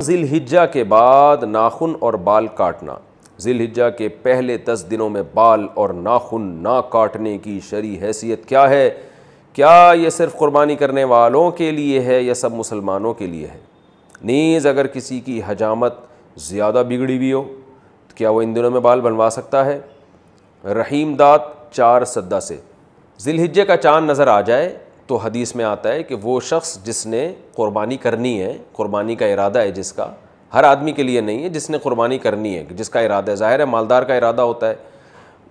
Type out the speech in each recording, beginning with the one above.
ज़िलहिज्जा के बाद नाखून और बाल काटना। ज़िलहिज्जा के पहले 10 दिनों में बाल और नाखून ना काटने की शरई हैसियत क्या है? क्या ये सिर्फ़ क़ुरबानी करने वालों के लिए है या सब मुसलमानों के लिए है? नीज़ अगर किसी की हजामत ज़्यादा बिगड़ी हुई हो तो क्या वो इन दिनों में बाल बनवा सकता है? रहीम दात 4 सद्दा से ज़िलहिज्जे का चाँद नज़र आ जाए तो हदीस में आता है कि वो शख्स जिसने क़ुरबानी करनी है, क़ुरबानी का इरादा है जिसका, हर आदमी के लिए नहीं है, जिसने क़ुरबानी करनी है, जिसका इरादा है, ज़ाहिर है मालदार का इरादा होता है।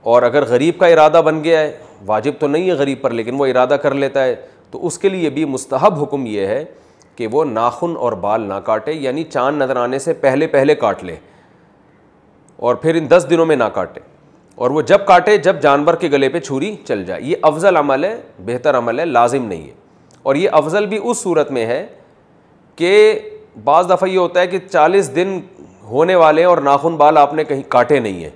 और अगर गरीब का इरादा बन गया है, वाजिब तो नहीं है गरीब पर, लेकिन वो इरादा कर लेता है, तो उसके लिए भी मुस्तहब हुक्म ये है कि वो नाखून और बाल ना काटे, यानी चाँद नज़र आने से पहले पहले काट ले और फिर इन 10 दिनों में ना काटे। और वो जब काटे जब जानवर के गले पे छुरी चल जाए। ये अफजल अमल है, बेहतर अमल है, लाजिम नहीं है। और ये अफजल भी उस सूरत में है कि बाज़ दफ़ा ये होता है कि 40 दिन होने वाले हैं और नाखून बाल आपने कहीं काटे नहीं है,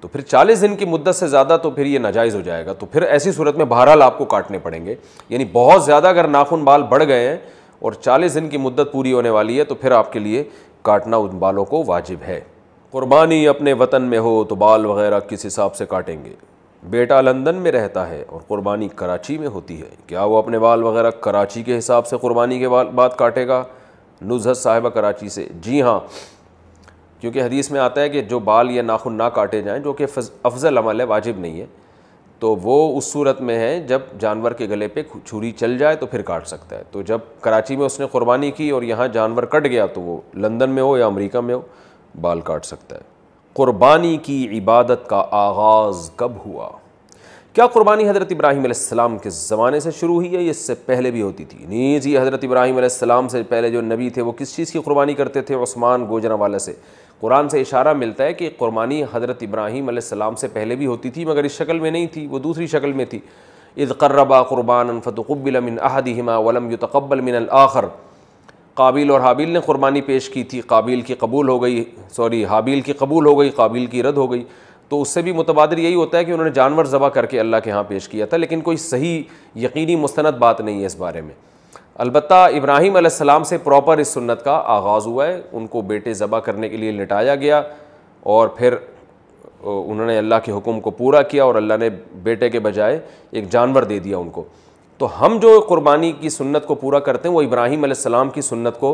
तो फिर 40 दिन की मुद्दत से ज़्यादा तो फिर ये नाजायज़ हो जाएगा। तो फिर ऐसी सूरत में बहरहाल आपको काटने पड़ेंगे। यानी बहुत ज़्यादा अगर नाखून बाल बढ़ गए हैं और 40 दिन की मुद्दत पूरी होने वाली है तो फिर आपके लिए काटना उन बालों को वाजिब है। क़ुरबानी अपने वतन में हो तो बाल वग़ैरह किस हिसाब से काटेंगे? बेटा लंदन में रहता है और क़ुरबानी कराची में होती है, क्या वो अपने बाल वग़ैरह कराची के हिसाब से क़ुरबानी के बाद काटेगा? नुज़हत साहिबा कराची से। जी हाँ, क्योंकि हदीस में आता है कि जो बाल या नाखून ना काटे जाएँ, जो कि अफजल अमल है, वाजिब नहीं है, तो वो उस सूरत में है जब जानवर के गले पे छुरी चल जाए तो फिर काट सकता है। तो जब कराची में उसने क़ुरबानी की और यहाँ जानवर कट गया तो वो लंदन में हो या अमेरिका में हो, बाल काट सकता है। क़ुरबानी की इबादत का आगाज़ कब हुआ? क्या क़ुरबानी हज़रत इब्राहीम अलैहिस्सलाम के ज़माने से शुरू हुई है? ये इससे पहले भी होती थी? नीज़ ये हज़रत इब्राहीम अलैहिस्सलाम से पहले जो नबी थे वो किस चीज़ की क़ुरबानी करते थे? उस्मान गोजरावाला से। कुरान से इशारा मिलता है कि क़ुरबानी हज़रत इब्राहीम अलैहिस्सलाम से पहले भी होती थी, मगर इस शक्ल में नहीं थी, वो दूसरी शक्ल में थी। इज़ क़र्रबा क़ुरबानन फ़तुक़ुब्बिल मिन अहदिहिमा वलम युतक़ब्बल मिनल आख़र। काबिल और हाबिल ने क़ुरबानी पेश की थी, काबिल की कबूल हो गई, हाबिल की कबूल हो गई, काबिल की रद्द हो गई। तो उससे भी मुतबादिर यही होता है कि उन्होंने जानवर ज़बह करके अल्लाह के यहाँ पेश किया था, लेकिन कोई सही यकीनी मुस्तनद बात नहीं है इस बारे में। अलबत्ता इब्राहीम अलैहिस्सलाम से प्रॉपर इस सुन्नत का आगाज़ हुआ है। उनको बेटे ज़बह करने के लिए लिटाया गया और फिर उन्होंने अल्लाह के हुक्म को पूरा किया और अल्लाह ने बेटे के बजाय एक जानवर दे दिया उनको। तो हम जो क़ुरबानी की सुन्नत को पूरा करते हैं वो इब्राहीम अलैहिस्सलाम की सुन्नत को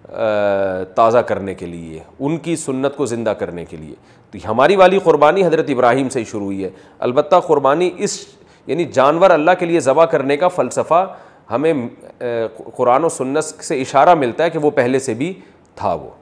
ताज़ा करने के लिए, उनकी सुन्नत को ज़िंदा करने के लिए। तो हमारी वाली क़ुरबानी हज़रत इब्राहीम से ही शुरू हुई है। अलबत्ता क़ुरबानी इस यानी जानवर अल्लाह के लिए ज़बह करने का फ़लसफ़ा हमें कुरान और सुन्नत से इशारा मिलता है कि वो पहले से भी था वो।